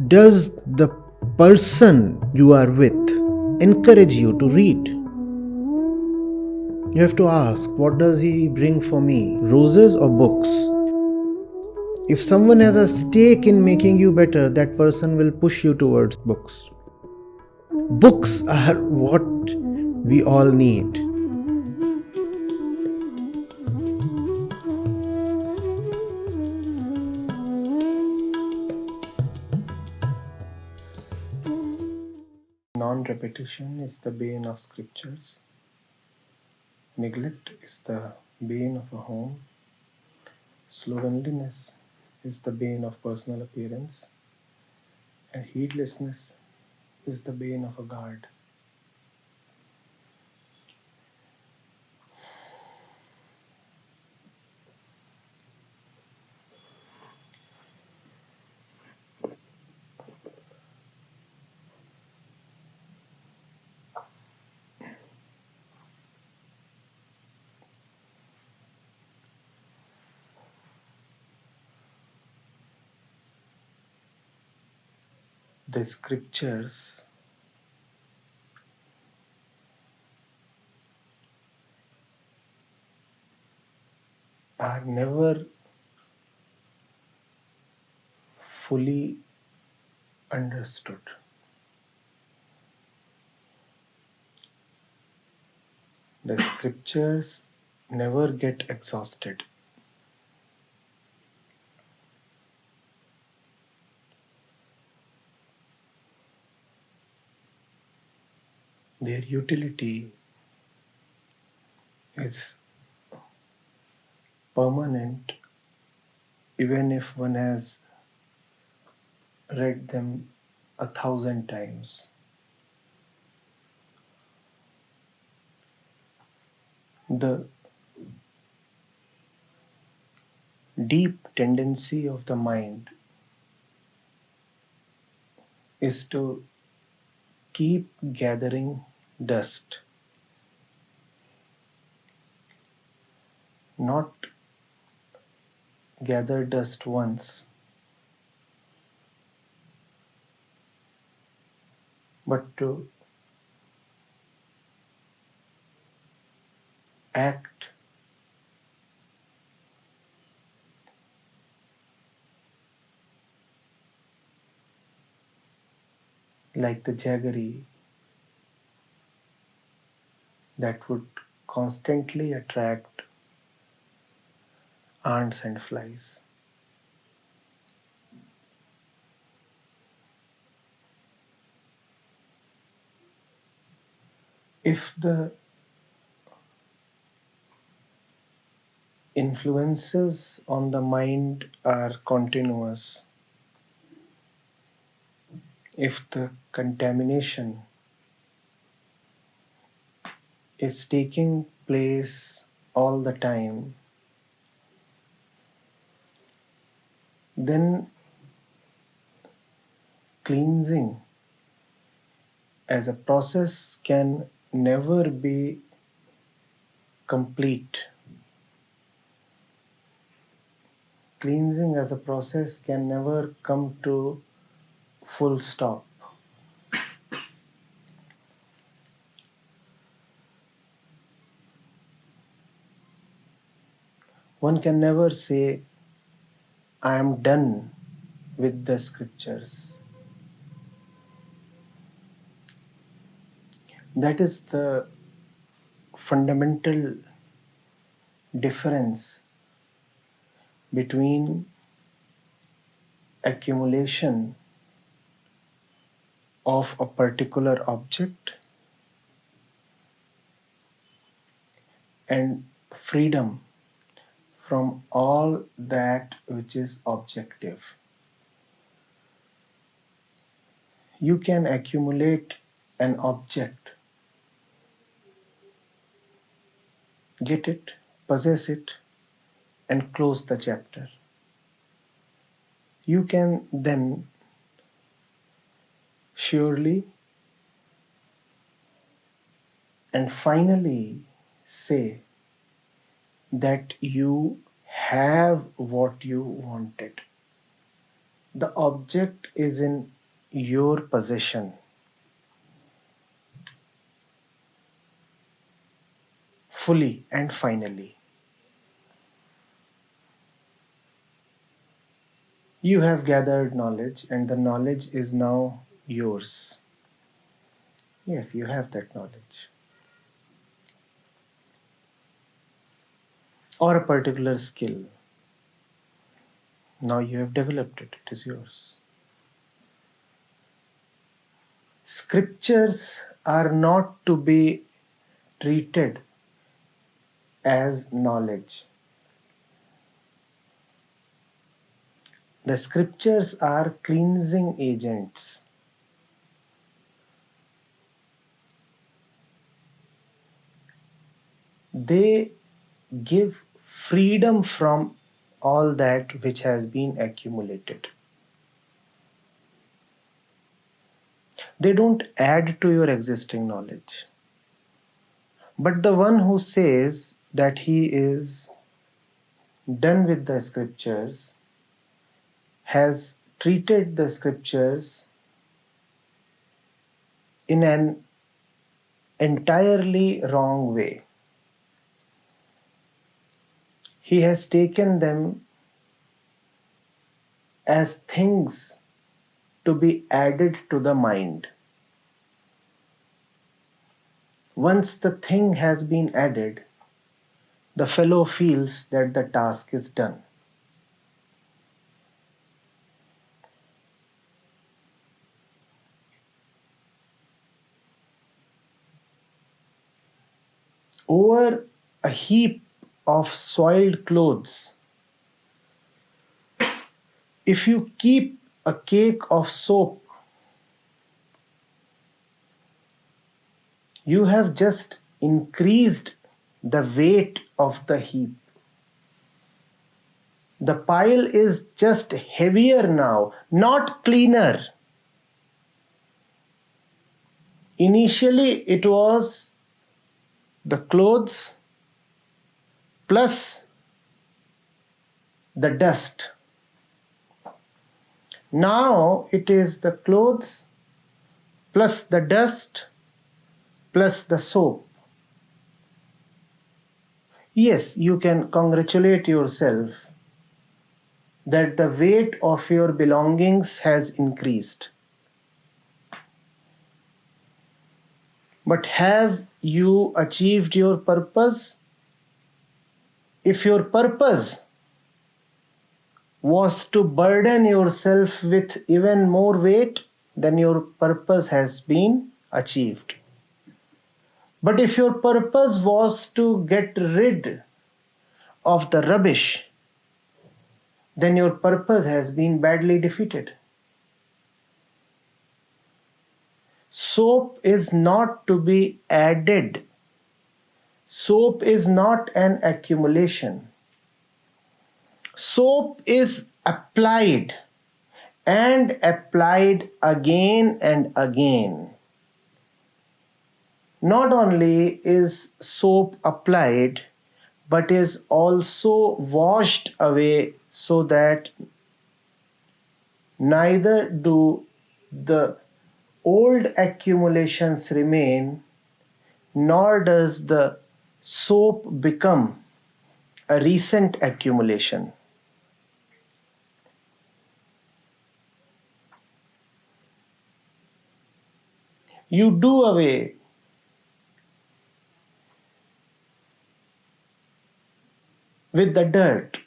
does the person you are with encourage you to read? You have to ask, what does he bring for me? Roses or books? If someone has a stake in making you better, that person will push you towards books. Books are what we all need. Non-repetition is the bane of scriptures. Neglect is the bane of a home. Slovenliness is the bane of personal appearance. And heedlessness is the bane of a guard. The scriptures are never fully understood. The scriptures never get exhausted. Their utility is permanent even if one has read them 1,000 times. The deep tendency of the mind is to keep gathering dust, not gather dust once, but to act like the jaggery that would constantly attract ants and flies. If the influences on the mind are continuous, if the contamination is taking place all the time, then cleansing as a process can never be complete. Cleansing as a process can never come to full stop. One can never say, I am done with the scriptures. That is the fundamental difference between accumulation of a particular object and freedom from all that which is objective. You can accumulate an object, get it, possess it, and close the chapter. You can then surely and finally say that you have what you wanted. the object is in your possession. Fully and finally. You have gathered knowledge and the knowledge is now yours. Yes, you have that knowledge. Or a particular skill. Now you have developed it, it is yours. Scriptures are not to be treated as knowledge. The scriptures are cleansing agents. They give freedom from all that which has been accumulated. They don't add to your existing knowledge. But the one who says that he is done with the scriptures has treated the scriptures in an entirely wrong way. He has taken them as things to be added to the mind. Once the thing has been added, the fellow feels that the task is done. Over a heap of soiled clothes, if you keep a cake of soap, you have just increased the weight of the heap. The pile is just heavier now, not cleaner. Initially, it was the clothes plus the dust. Now it is the clothes plus the dust plus the soap. Yes, you can congratulate yourself that the weight of your belongings has increased. But have you achieved your purpose? If your purpose was to burden yourself with even more weight, then your purpose has been achieved. But if your purpose was to get rid of the rubbish, then your purpose has been badly defeated. Soap is not to be added. Soap is not an accumulation. Soap is applied and applied again and again. Not only is soap applied, but is also washed away so that neither do the old accumulations remain, nor does the soap become a recent accumulation. You do away with the dirt,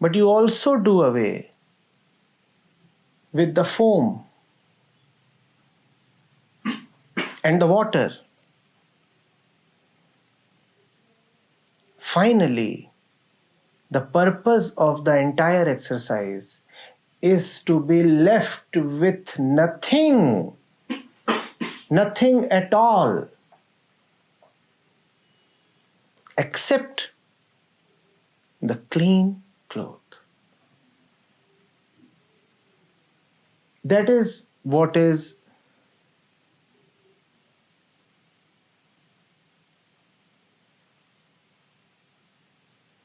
but you also do away with the foam and the water. Finally, the purpose of the entire exercise is to be left with nothing at all, except the clean cloth. That is what is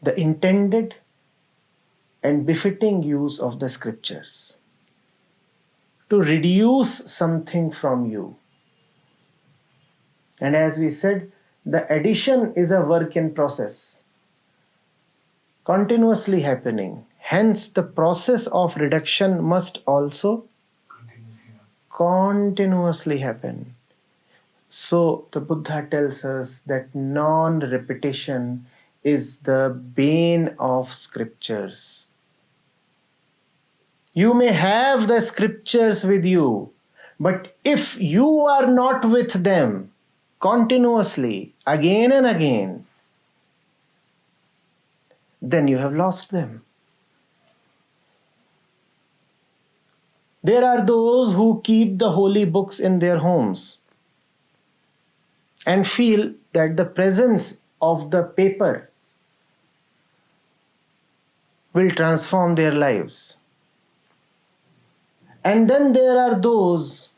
the intended and befitting use of the scriptures, to reduce something from you. And as we said, the addition is a work in process, continuously happening. Hence, the process of reduction must also continuously happen. So, the Buddha tells us that non-repetition is the bane of scriptures. You may have the scriptures with you, but if you are not with them continuously, again and again, then you have lost them. There are those who keep the holy books in their homes and feel that the presence of the paper will transform their lives. And then there are those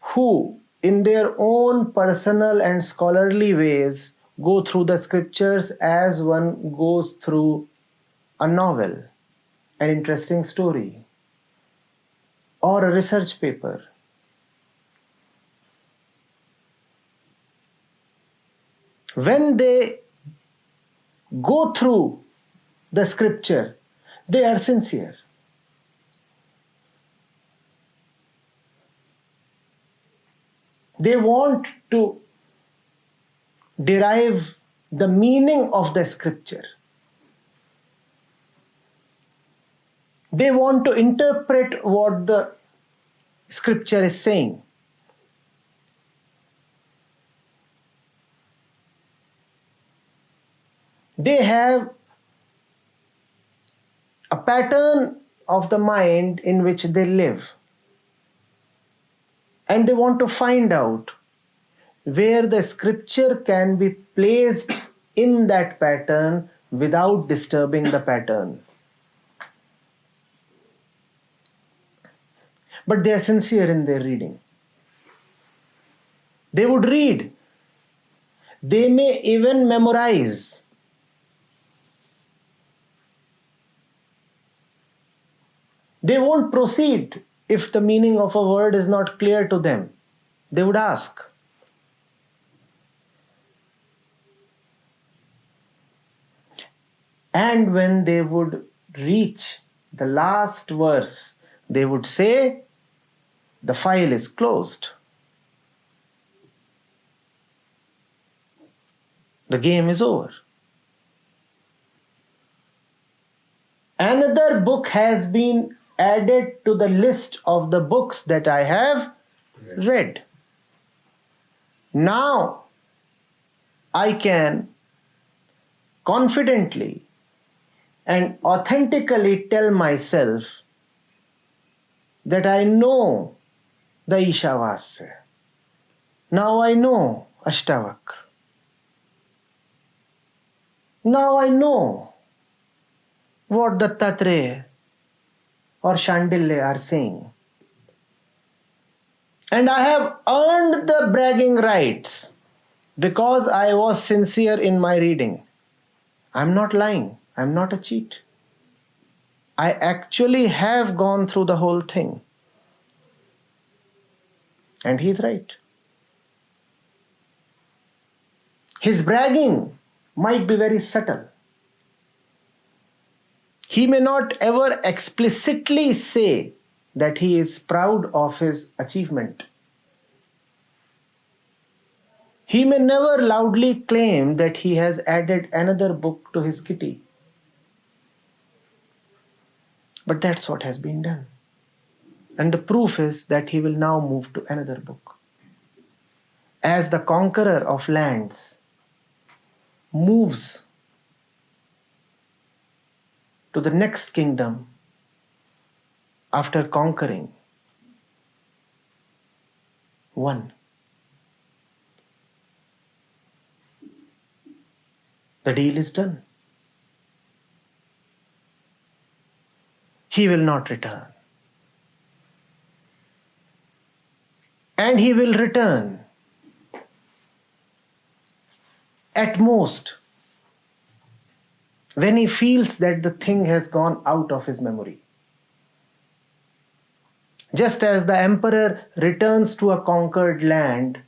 who, in their own personal and scholarly ways, go through the scriptures as one goes through a novel, an interesting story, or a research paper. When they go through the scripture, they are sincere. They want to derive the meaning of the scripture. They want to interpret what the scripture is saying. They have a pattern of the mind in which they live. And they want to find out where the scripture can be placed in that pattern without disturbing the pattern. But they are sincere in their reading. They would read. They may even memorize. They won't proceed if the meaning of a word is not clear to them. They would ask. And when they would reach the last verse, they would say, the file is closed. The game is over. Another book has been added to the list of the books that I have read. Now I can confidently and authentically tell myself that I know the Ishavasya. Now I know Ashtavakra. Now I know what the Dattatreya or Shandilya are saying. And I have earned the bragging rights because I was sincere in my reading. I'm not lying. I'm not a cheat. I actually have gone through the whole thing. And he's right. His bragging might be very subtle. He may not ever explicitly say that he is proud of his achievement. He may never loudly claim that he has added another book to his kitty. But that's what has been done. And the proof is that he will now move to another book. As the conqueror of lands moves to the next kingdom after conquering one. The deal is done. He will not return. And he will return at most when he feels that the thing has gone out of his memory. Just as the emperor returns to a conquered land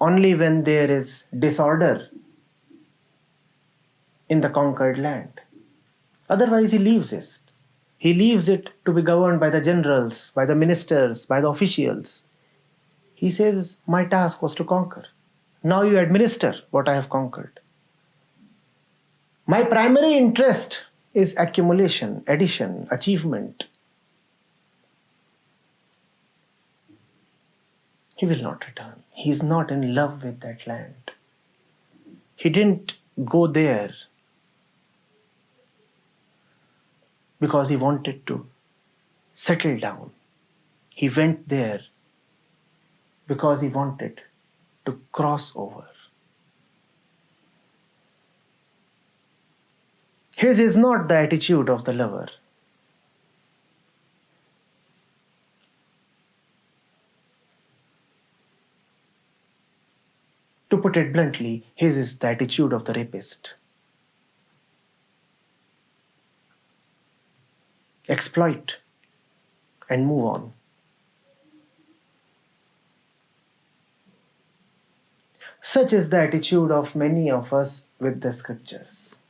only when there is disorder in the conquered land. Otherwise, he leaves it. He leaves it to be governed by the generals, by the ministers, by the officials. He says, my task was to conquer. Now you administer what I have conquered. My primary interest is accumulation, addition, achievement. He will not return. He is not in love with that land. He didn't go there because he wanted to settle down. He went there because he wanted to cross over. His is not the attitude of the lover. To put it bluntly, his is the attitude of the rapist. Exploit and move on. Such is the attitude of many of us with the scriptures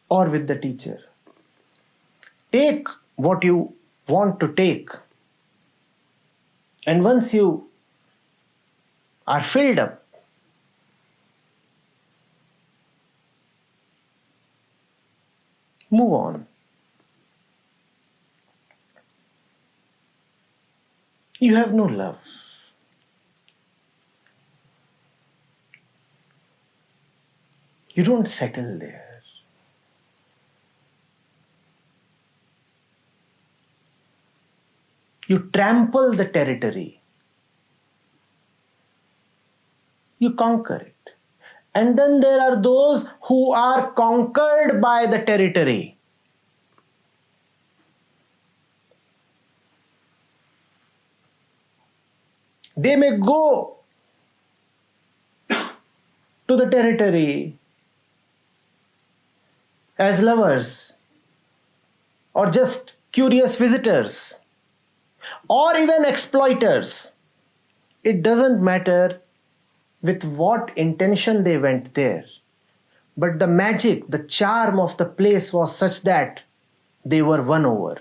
or with the teacher. Take what you want to take, and once you are filled up, move on. You have no love. You don't settle there. You trample the territory. You conquer it. And then there are those who are conquered by the territory. They may go to the territory as lovers, or just curious visitors, or even exploiters. It doesn't matter with what intention they went there, but the magic, the charm of the place was such that they were won over.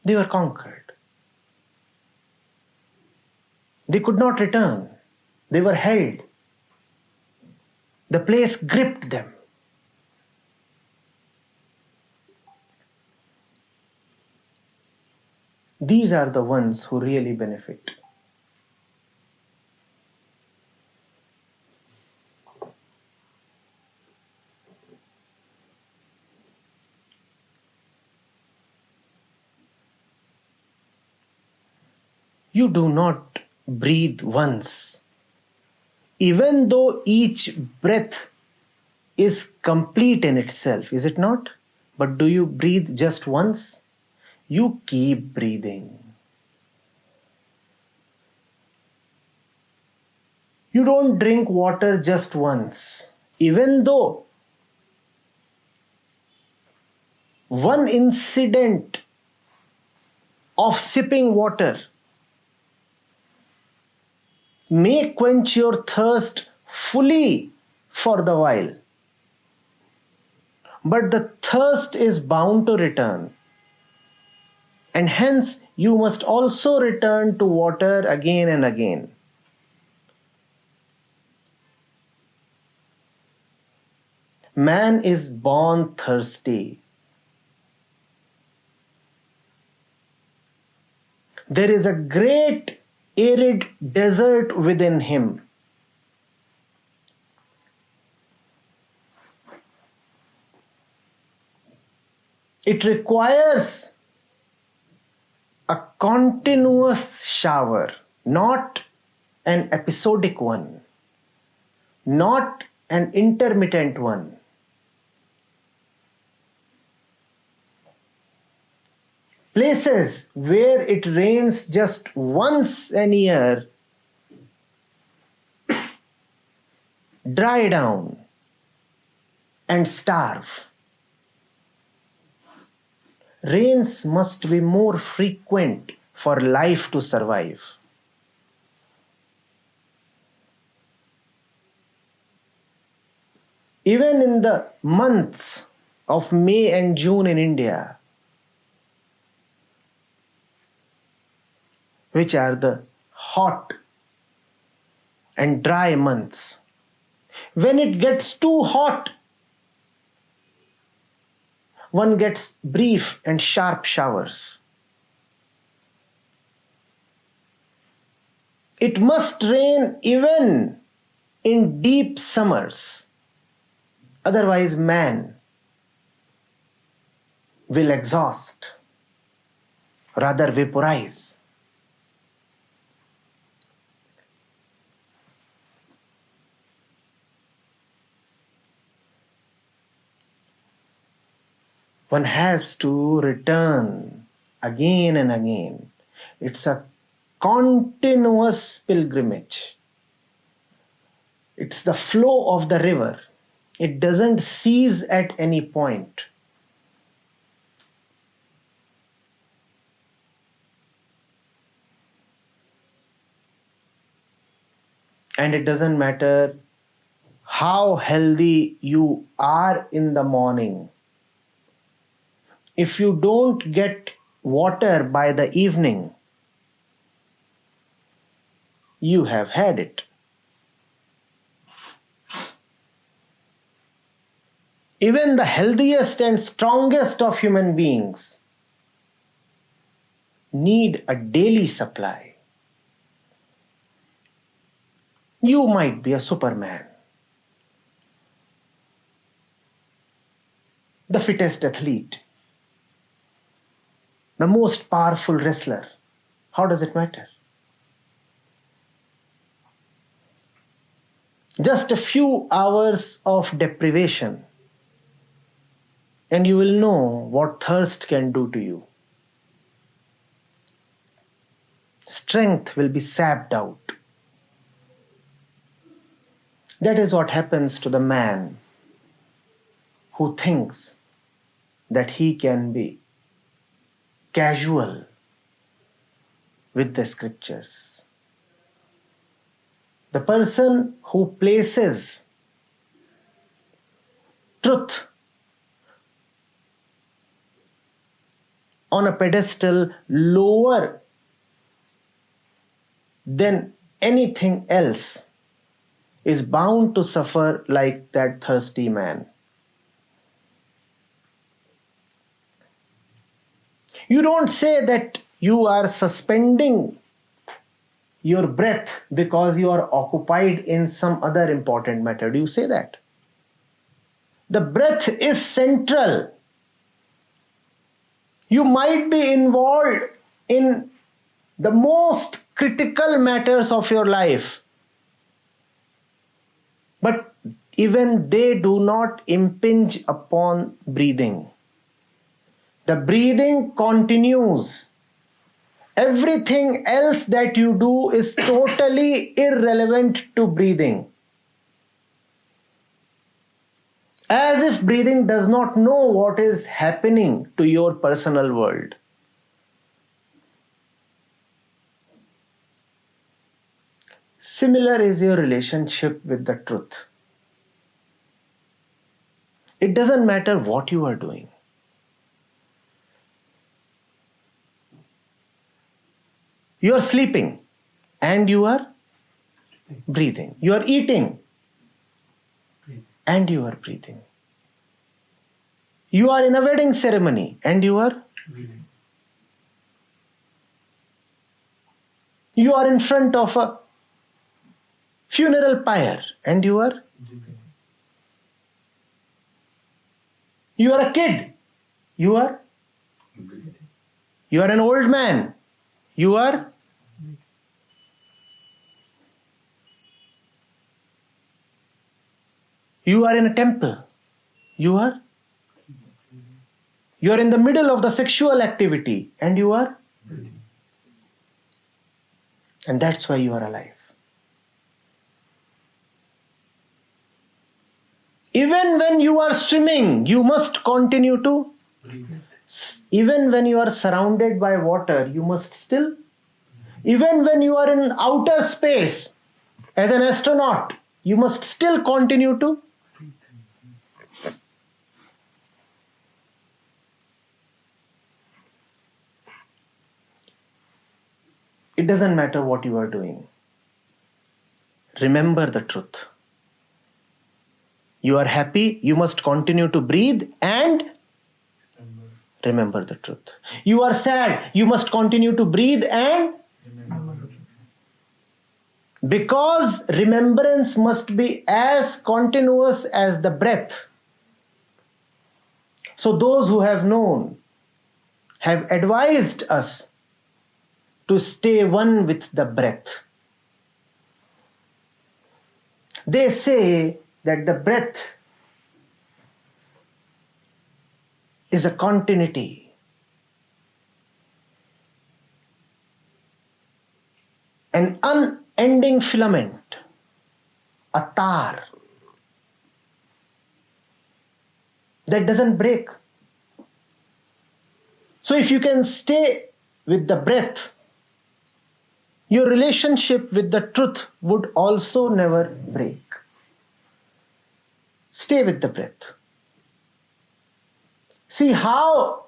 They were conquered. They could not return. They were held. The place gripped them. These are the ones who really benefit. You do not breathe once, even though each breath is complete in itself, is it not? But do you breathe just once? You keep breathing. You don't drink water just once, even though one incident of sipping water may quench your thirst fully for the while. But the thirst is bound to return. And hence you must also return to water again and again. Man is born thirsty. There is a great arid desert within him. It requires a continuous shower, not an episodic one, not an intermittent one. Places where it rains just once a year dry down, and starve. Rains must be more frequent for life to survive. Even in the months of May and June in India, which are the hot and dry months, when it gets too hot, one gets brief and sharp showers. It must rain even in deep summers. Otherwise, man will exhaust, rather vaporize. One has to return again and again. It's a continuous pilgrimage. It's the flow of the river. It doesn't cease at any point. And it doesn't matter how healthy you are in the morning. If you don't get water by the evening, you have had it. Even the healthiest and strongest of human beings need a daily supply. You might be a Superman, the fittest athlete, the most powerful wrestler. How does it matter? Just a few hours of deprivation, and you will know what thirst can do to you. Strength will be sapped out. That is what happens to the man who thinks that he can be casual with the scriptures. The person who places truth on a pedestal lower than anything else is bound to suffer like that thirsty man. You don't say that you are suspending your breath because you are occupied in some other important matter. Do you say that? The breath is central. You might be involved in the most critical matters of your life, but even they do not impinge upon breathing. The breathing continues. Everything else that you do is totally irrelevant to breathing. As if breathing does not know what is happening to your personal world. Similar is your relationship with the truth. It doesn't matter what you are doing. You are sleeping and you are breathing. You are eating and you are breathing. You are in a wedding ceremony and you are breathing. You are in front of a funeral pyre and you are breathing. You are a kid. You are breathing. You are an old man. You are in a temple. You are in the middle of the sexual activity and you are breathing. And that's why you are alive. Even when you are swimming, you must continue to breathe. Even when you are surrounded by water, you must still. Even when you are in outer space as an astronaut, you must still continue to. It doesn't matter what you are doing. Remember the truth. You are happy, you must continue to breathe and remember the truth. You are sad, you must continue to breathe and remember the truth. Because remembrance must be as continuous as the breath. So those who have known have advised us to stay one with the breath. They say that the breath is a continuity. An unending filament, a tar that doesn't break. So if you can stay with the breath, your relationship with the truth would also never break. Stay with the breath. See how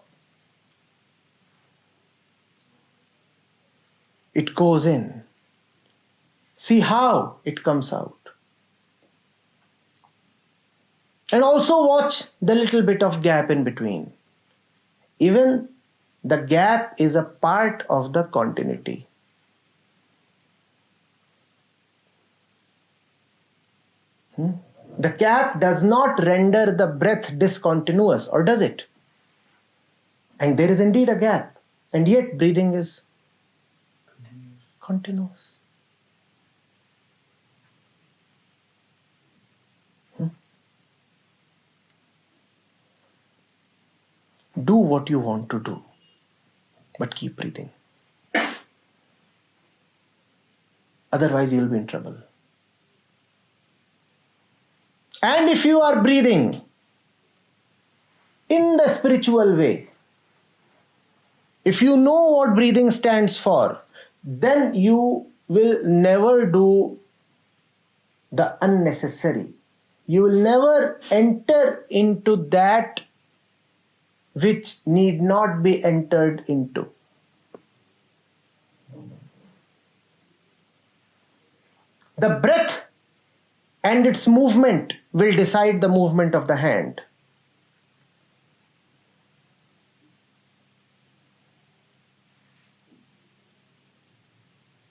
it goes in. See how it comes out. And also watch the little bit of gap in between. Even the gap is a part of the continuity. The gap does not render the breath discontinuous, or does it? And there is indeed a gap, and yet breathing is continuous. Do what you want to do, but keep breathing. Otherwise, you'll be in trouble. And if you are breathing in the spiritual way, if you know what breathing stands for, then you will never do the unnecessary. You will never enter into that which need not be entered into. The breath and its movement will decide the movement of the hand.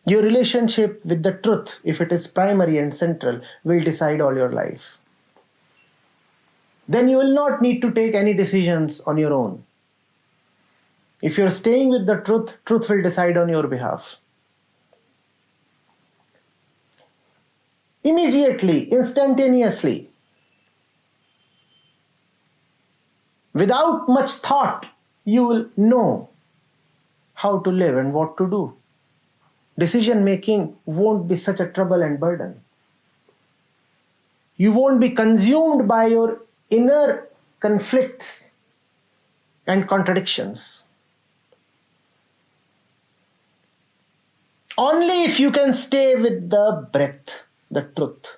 Your relationship with the truth, if it is primary and central, will decide all your life. Then you will not need to take any decisions on your own. If you're staying with the truth, truth will decide on your behalf. Immediately, instantaneously, without much thought, you will know how to live and what to do. Decision making won't be such a trouble and burden. You won't be consumed by your inner conflicts and contradictions. Only if you can stay with the breath, the truth.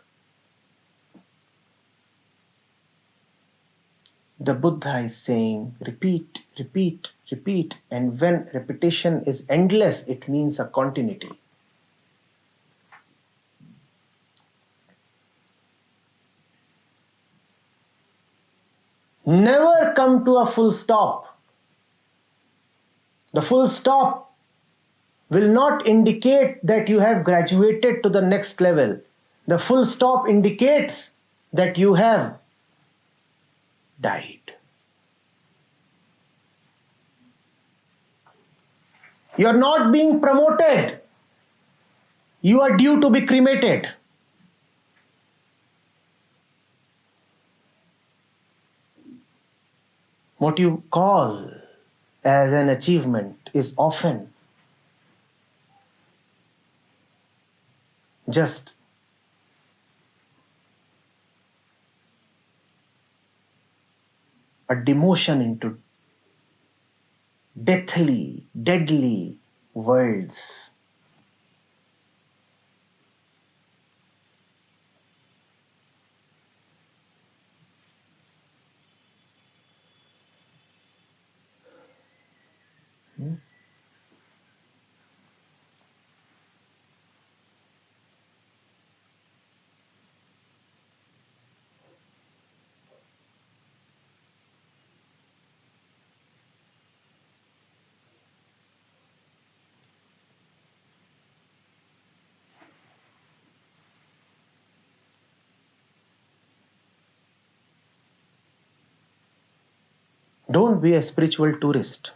The Buddha is saying, repeat, repeat, repeat. And when repetition is endless, it means a continuity. Never come to a full stop. The full stop will not indicate that you have graduated to the next level. The full stop indicates that you have died. You are not being promoted. You are due to be cremated. What you call as an achievement is often just a demotion into deadly worlds. Don't be a spiritual tourist.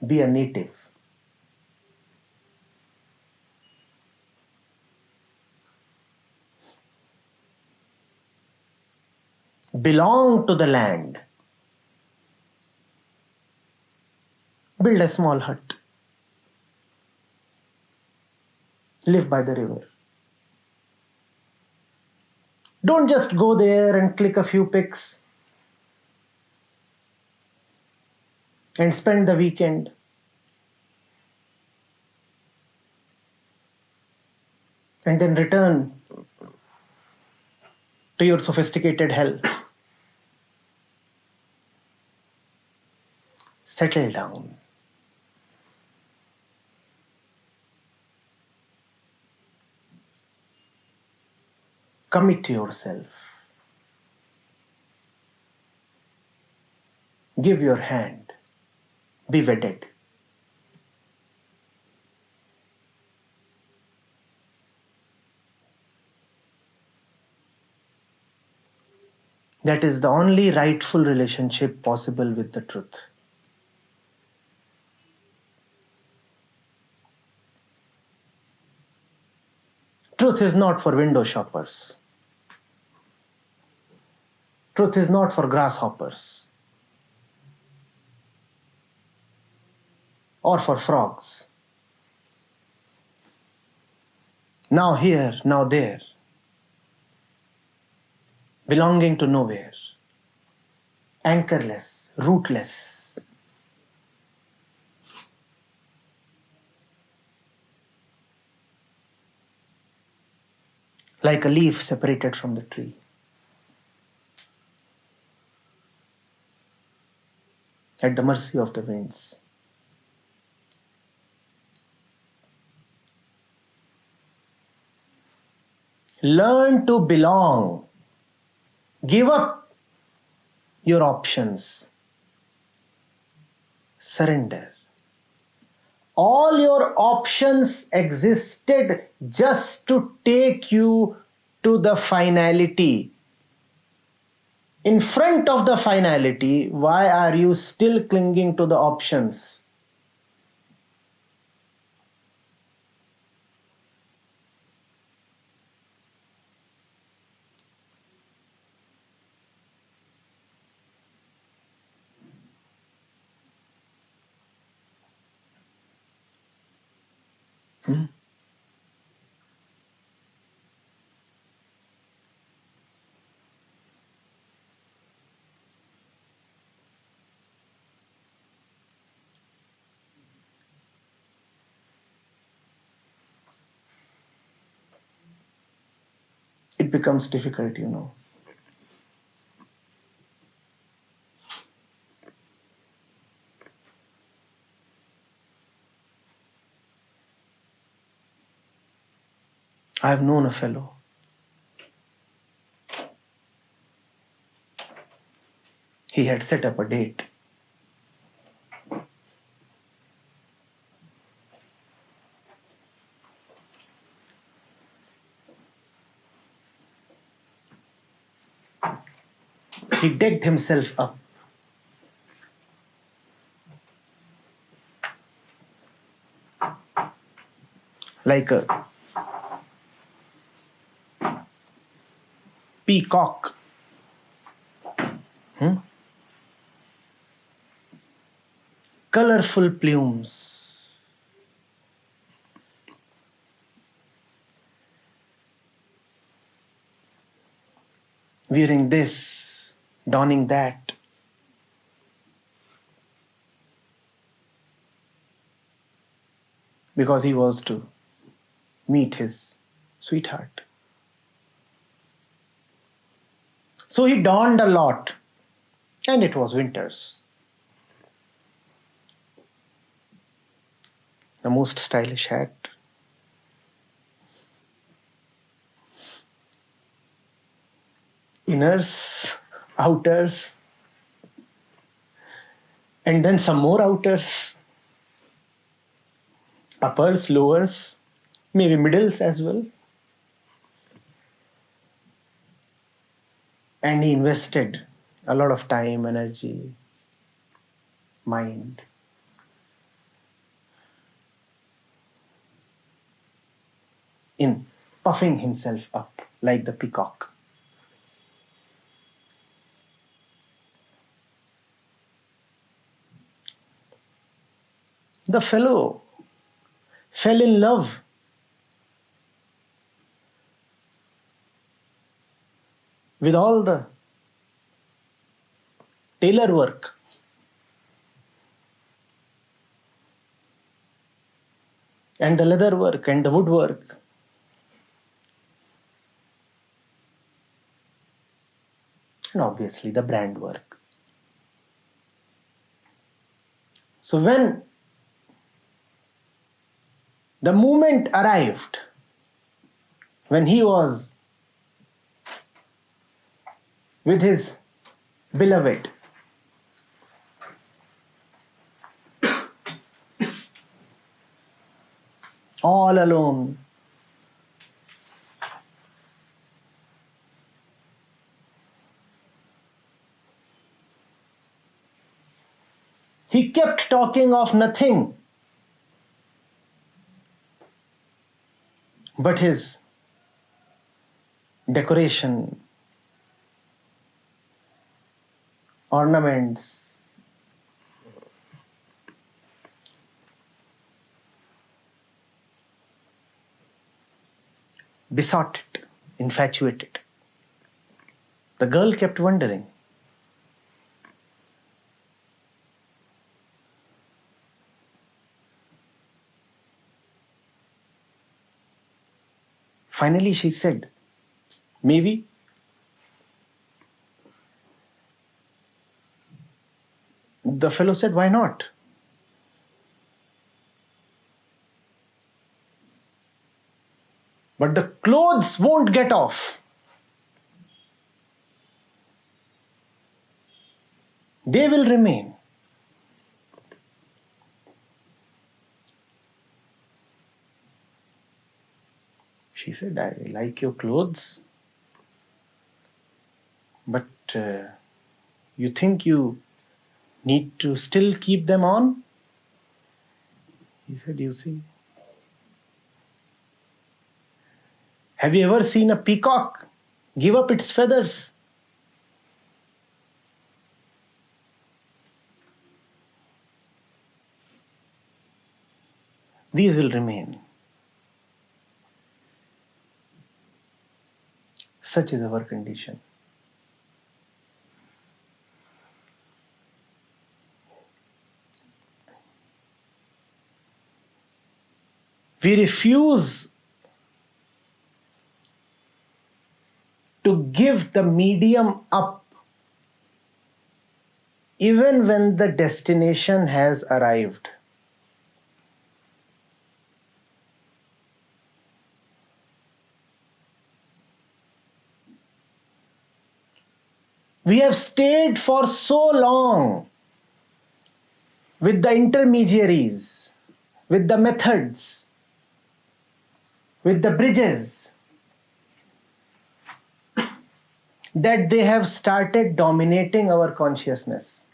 Be a native. Belong to the land. Build a small hut. Live by the river. Don't just go there and click a few pics and spend the weekend. And then return to your sophisticated hell. Settle down. Commit to yourself. Give your hand. Be wedded. That is the only rightful relationship possible with the truth. Truth is not for window shoppers. Truth is not for grasshoppers or for frogs. Now here, now there, belonging to nowhere, anchorless, rootless. Like a leaf separated from the tree. At the mercy of the winds. Learn to belong. Give up your options. Surrender. All your options existed just to take you to the finality. In front of the finality, why are you still clinging to the options? It becomes difficult, you know. I have known a fellow. He had set up a date. He decked himself up. Like a peacock. Colorful plumes. wearing this, donning that. Because he was to meet his sweetheart. So he donned a lot, and it was winters. The most stylish hat. Inners, outers, and then some more outers. Uppers, lowers, maybe middles as well. And he invested a lot of time, energy, mind in puffing himself up like the peacock. The fellow fell in love with all the tailor work, and the leather work and the woodwork. And obviously the brand work. So when the moment arrived, when he was with his beloved, all alone, he kept talking of nothing but his decoration, ornaments, besotted, infatuated. The girl kept wondering, finally she said, maybe. The fellow said, why not? But the clothes won't get off. They will remain. She said, I like your clothes, but you think you need to still keep them on? He said, you see, have you ever seen a peacock give up its feathers? These will remain. Such is our condition. We refuse to give the medium up even when the destination has arrived. We have stayed for so long with the intermediaries, with the methods, with the bridges, that they have started dominating our consciousness.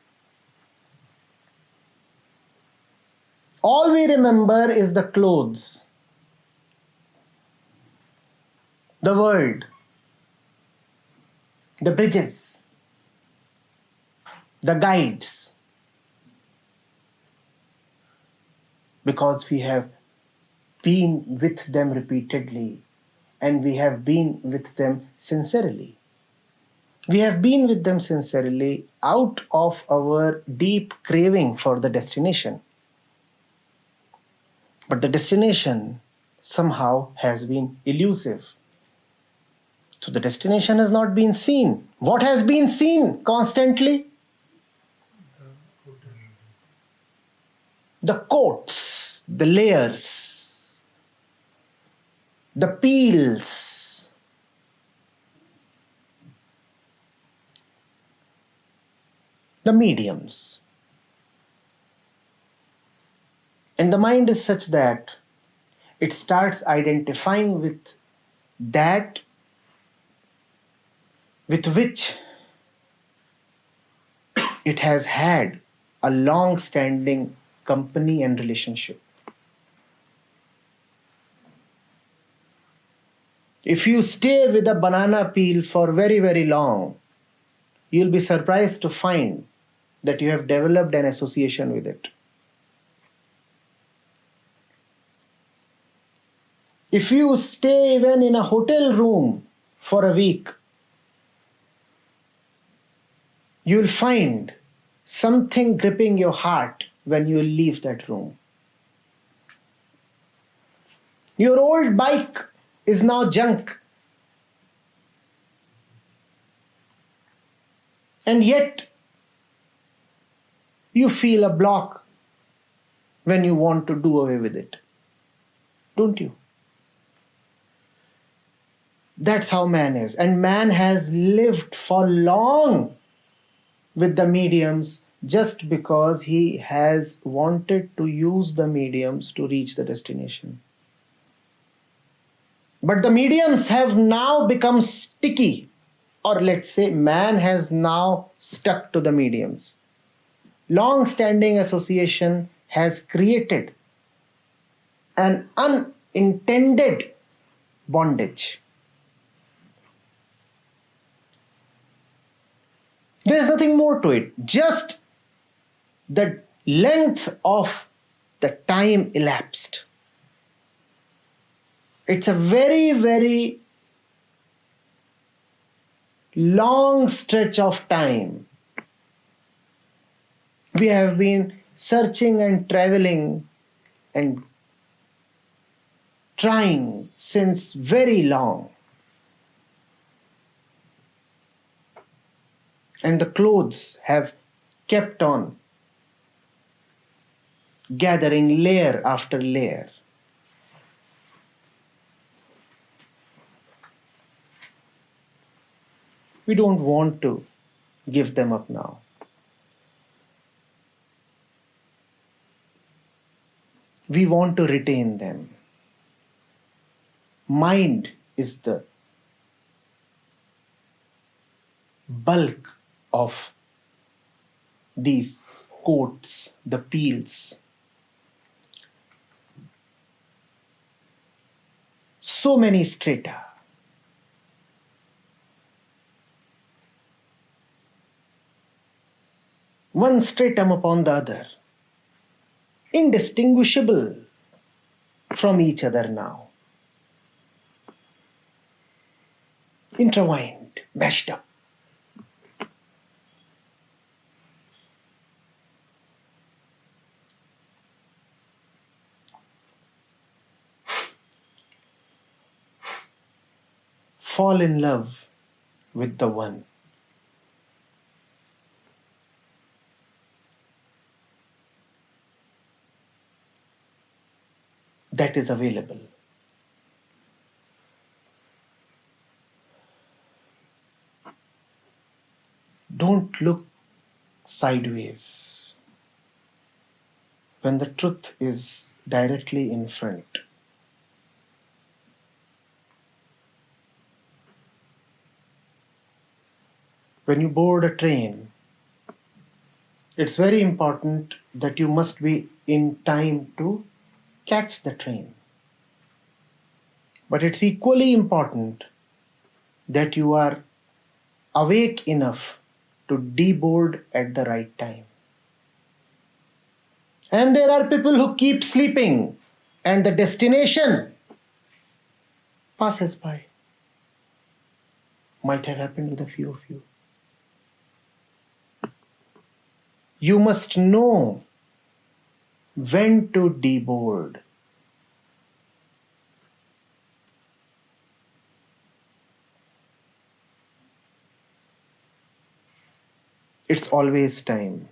All we remember is the clothes, the world, the bridges, the guides, because we have been with them repeatedly and we have been with them sincerely. We have been with them sincerely out of our deep craving for the destination. But the destination somehow has been elusive. So the destination has not been seen. What has been seen constantly? The coats, the layers, the peels, the mediums. And the mind is such that it starts identifying with that with which it has had a long-standing company and relationship. If you stay with a banana peel for very, very long, you'll be surprised to find that you have developed an association with it. If you stay even in a hotel room for a week, you'll find something gripping your heart when you leave that room. Your old bike is now junk. And yet, you feel a block when you want to do away with it. Don't you? That's how man is. And man has lived for long with the mediums just because he has wanted to use the mediums to reach the destination. But the mediums have now become sticky, or let's say man has now stuck to the mediums. Long-standing association has created an unintended bondage. There's nothing more to it. Just the length of the time elapsed. It's a very, very long stretch of time. We have been searching and traveling and trying since very long. And the clothes have kept on gathering layer after layer. We don't want to give them up now. We want to retain them. Mind is the bulk of these coats, the peels. So many strata. One stratum upon the other, indistinguishable from each other now. Intertwined, mashed up. Fall in love with the one. That is available. Don't look sideways when the truth is directly in front. When you board a train, it's very important that you must be in time to catch the train. But it's equally important that you are awake enough to deboard at the right time. And there are people who keep sleeping and the destination passes by. Might have happened with a few of you. You must know when to deboard. It's always time.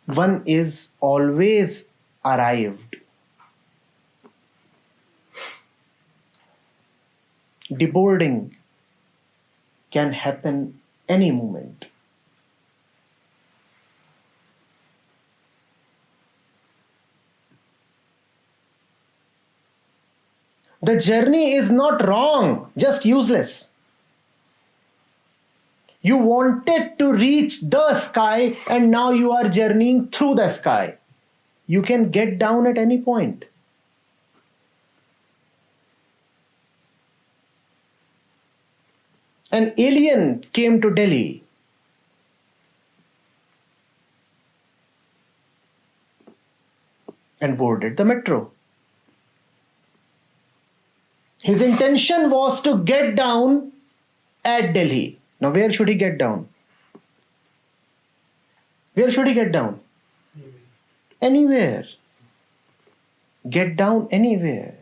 One is always arrived. Deboarding can happen any moment. The journey is not wrong, just useless. You wanted to reach the sky and now you are journeying through the sky. You can get down at any point. An alien came to Delhi. And boarded the metro. His intention was to get down at Delhi. Now, where should he get down? Where should he get down? Anywhere. Get down anywhere.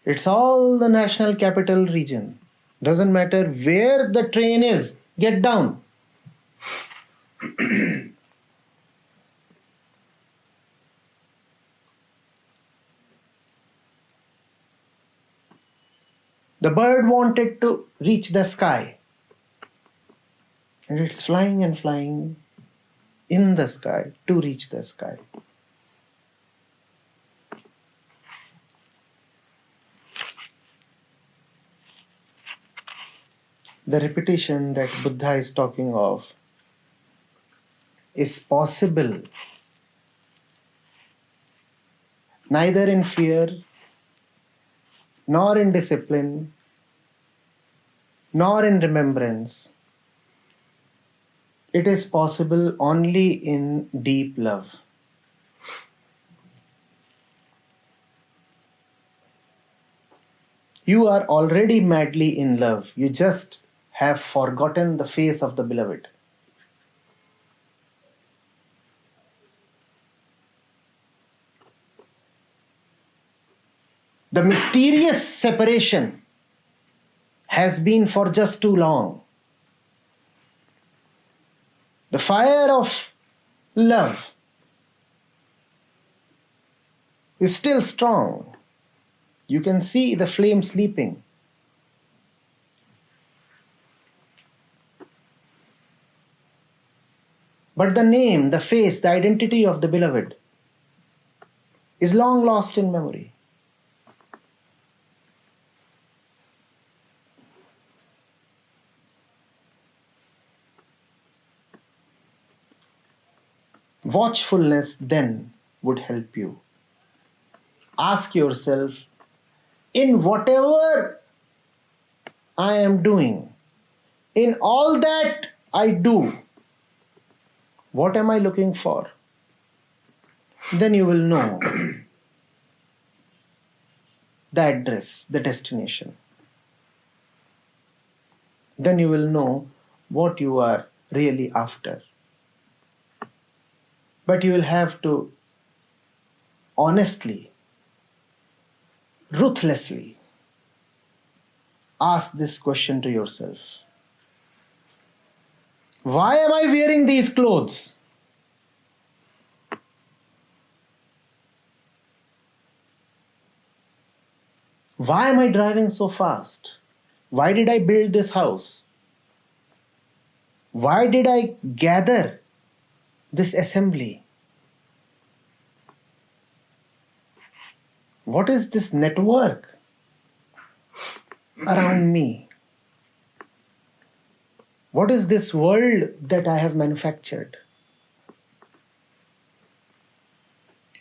It's all the national capital region. Doesn't matter where the train is, get down. The bird wanted to reach the sky. And it's flying and flying in the sky to reach the sky. The repetition that Buddha is talking of is possible neither in fear, nor in discipline, nor in remembrance. It is possible only in deep love. You are already madly in love. You just have forgotten the face of the beloved. The mysterious separation has been for just too long. The fire of love is still strong. You can see the flame sleeping. But the name, the face, the identity of the beloved is long lost in memory. Watchfulness then would help you. Ask yourself, in whatever I am doing, in all that I do, what am I looking for? Then you will know the address, the destination. Then you will know what you are really after. But you will have to honestly, ruthlessly ask this question to yourself. Why am I wearing these clothes? Why am I driving so fast? Why did I build this house? Why did I gather this assembly? What is this network around me? What is this world that I have manufactured?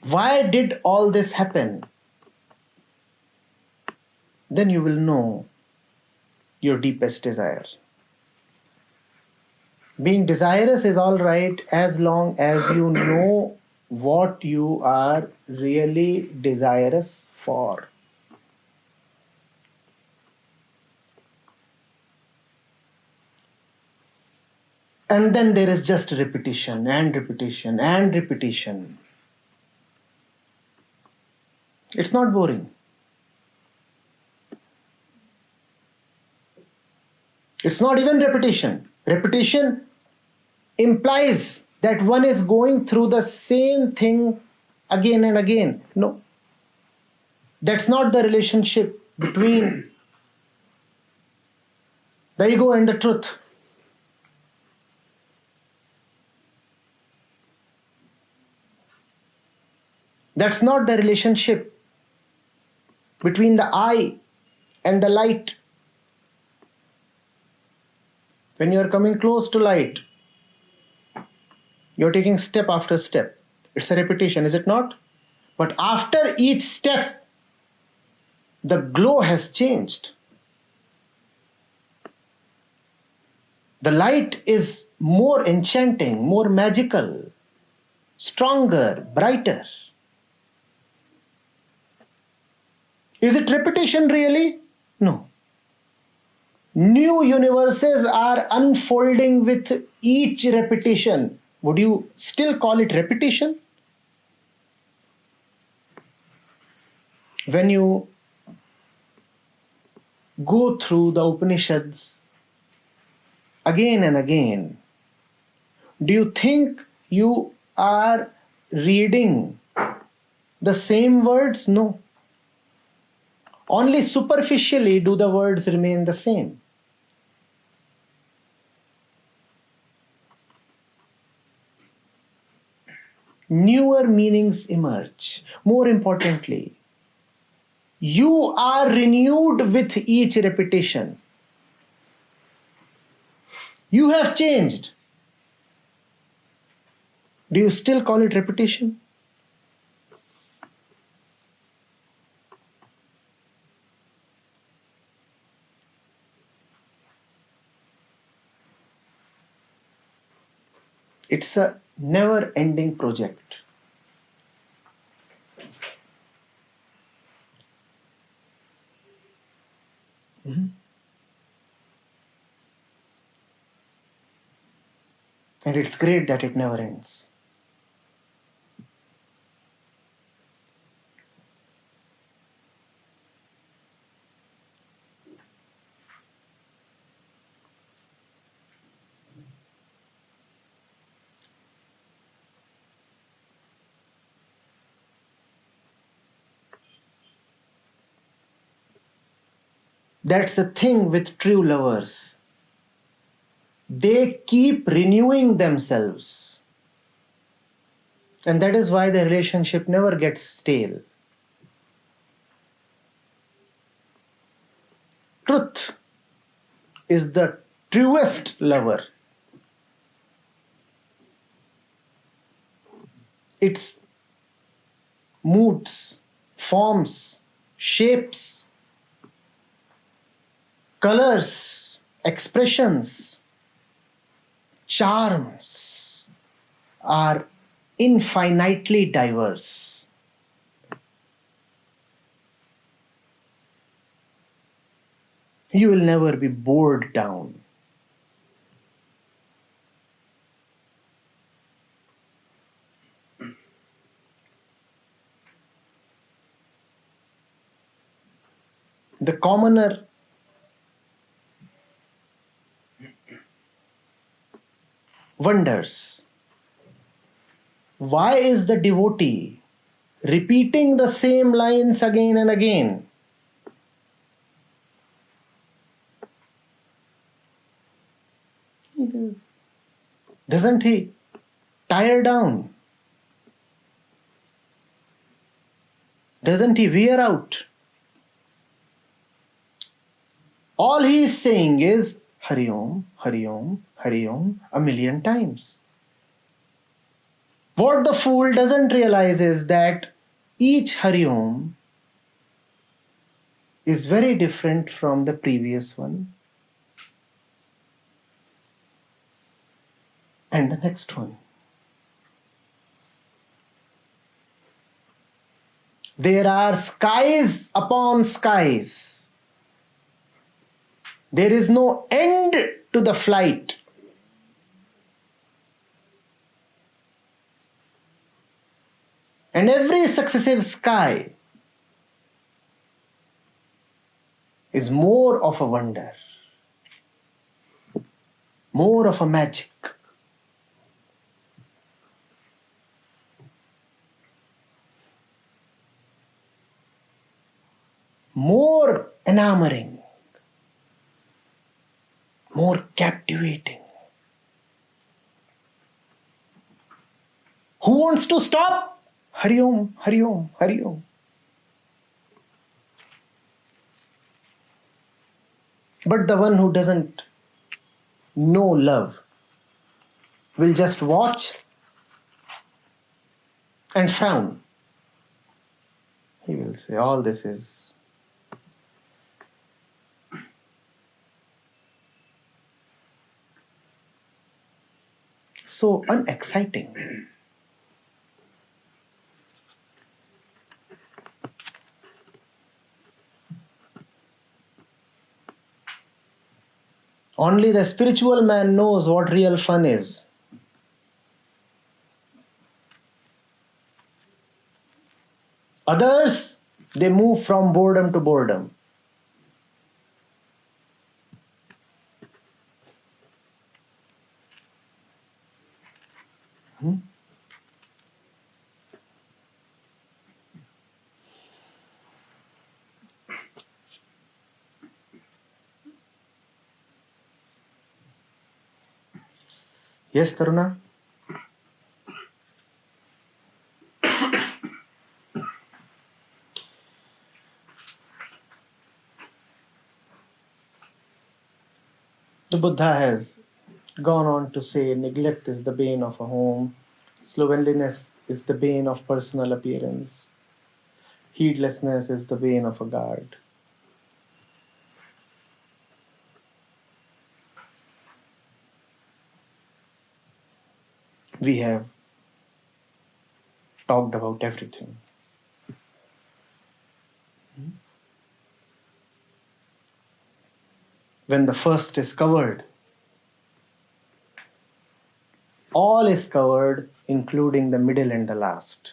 Why did all this happen? Then you will know your deepest desire. Being desirous is all right as long as you know what you are really desirous for. And then there is just repetition and repetition and repetition. It's not boring. It's not even repetition. Repetition implies that one is going through the same thing again and again. No. That's not the relationship between the ego and the truth. That's not the relationship between the I and the light. When you are coming close to light, you're taking step after step. It's a repetition, is it not? But after each step, the glow has changed. The light is more enchanting, more magical, stronger, brighter. Is it repetition really? No. New universes are unfolding with each repetition. Would you still call it repetition? When you go through the Upanishads again and again, do you think you are reading the same words? No. Only superficially do the words remain the same. Newer meanings emerge. More importantly, you are renewed with each repetition. You have changed. Do you still call it repetition? It's a never-ending project. And it's great that it never ends. That's the thing with true lovers. They keep renewing themselves. And that is why the relationship never gets stale. Truth is the truest lover. Its moods, forms, shapes, colors, expressions, charms are infinitely diverse. You will never be bored down. The commoner wonders, why is the devotee repeating the same lines again and again? Doesn't he tire down? Doesn't he wear out? All he is saying is Hari Om, Hari Om, Hari Om a million times. What the fool doesn't realize is that each Hari Om is very different from the previous one and the next one. There are skies upon skies. There is no end to the flight. And every successive sky is more of a wonder, more of a magic. More enamoring, more captivating. Who wants to stop? Hari Om, Hari Om, Hari Om. But the one who doesn't know love will just watch and frown. He will say, all this is so unexciting. Only the spiritual man knows what real fun is. Others, they move from boredom to boredom. Yes, Taruna? The Buddha has gone on to say neglect is the bane of a home, slovenliness is the bane of personal appearance, heedlessness is the bane of a guard. We have talked about everything. When the first is covered, all is covered, including the middle and the last.